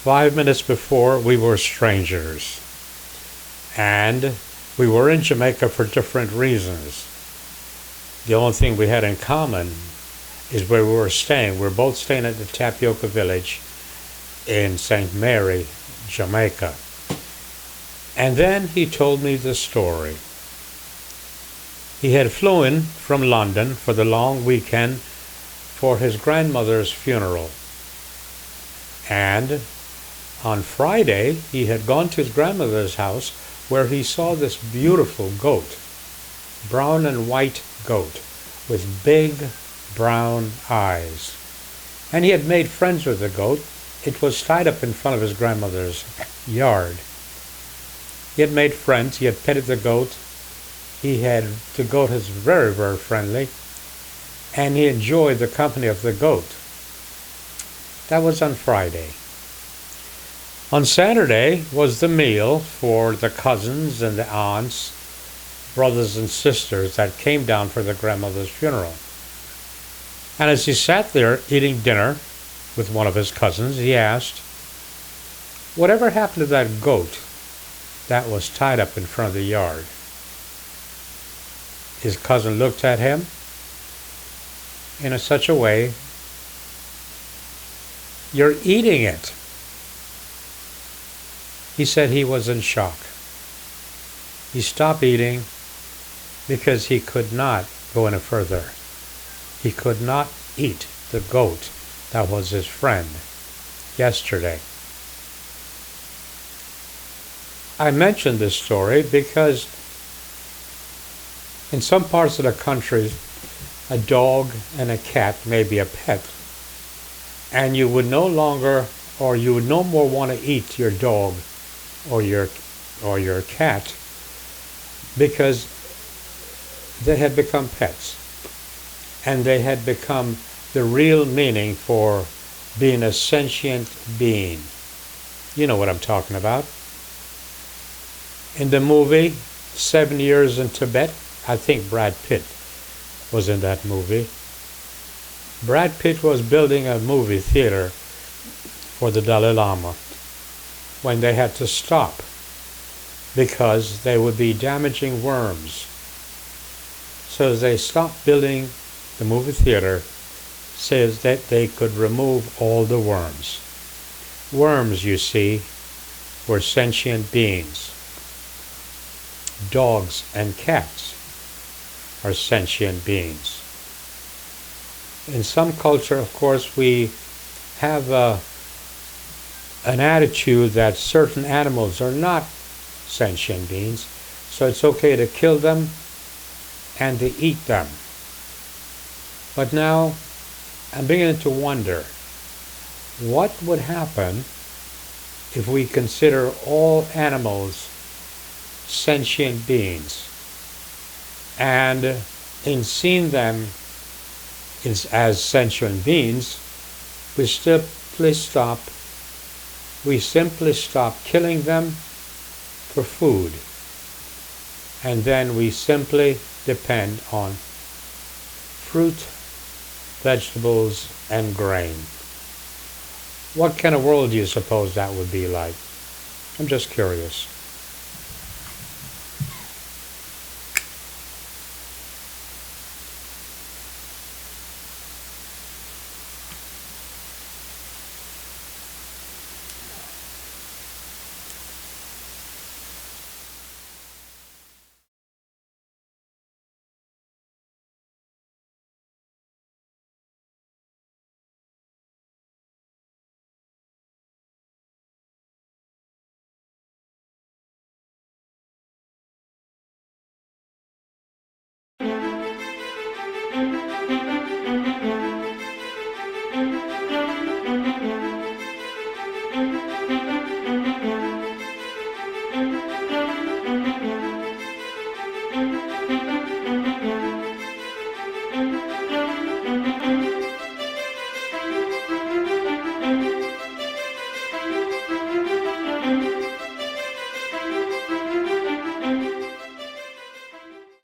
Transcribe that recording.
5 minutes before, we were strangers. And we were in Jamaica for different reasons. The only thing we had in common is where we were staying. We were both staying at the Tapioca Village in St. Mary, Jamaica. And then he told me the story. He had flown from London for the long weekend for his grandmother's funeral. And on Friday, he had gone to his grandmother's house where he saw this beautiful goat, brown and white goat, with big brown eyes. And he had made friends with the goat. It was tied up in front of his grandmother's yard. He had made friends. He had petted the goat. The goat was very, very friendly. And he enjoyed the company of the goat. That was on Friday. On Saturday was the meal for the cousins and the aunts, brothers and sisters that came down for the grandmother's funeral. And as he sat there eating dinner with one of his cousins, he asked, "Whatever happened to that goat that was tied up in front of the yard?" His cousin looked at him in such a way, "You're eating it." He said he was in shock. He stopped eating because he could not go any further. He could not eat the goat that was his friend yesterday. I mention this story because in some parts of the country, a dog and a cat may be a pet, and you would no more want to eat your dog or your cat because they had become pets, and they had become the real meaning for being a sentient being. You know what I'm talking about. In the movie 7 Years in Tibet, I think Brad Pitt was in that movie. Brad Pitt was building a movie theater for the Dalai Lama when they had to stop because they would be damaging worms. So they stopped building the movie theater so that they could remove all the worms. Worms, you see, were sentient beings. Dogs and cats are sentient beings. In some culture, of course, we have an attitude that certain animals are not sentient beings, so it's okay to kill them and to eat them. But now I'm beginning to wonder, what would happen if we consider all animals sentient beings, and in seeing them as sentient beings, we simply stop killing them for food, and then we simply depend on fruit, vegetables, and grain. What kind of world do you suppose that would be like? I'm just curious.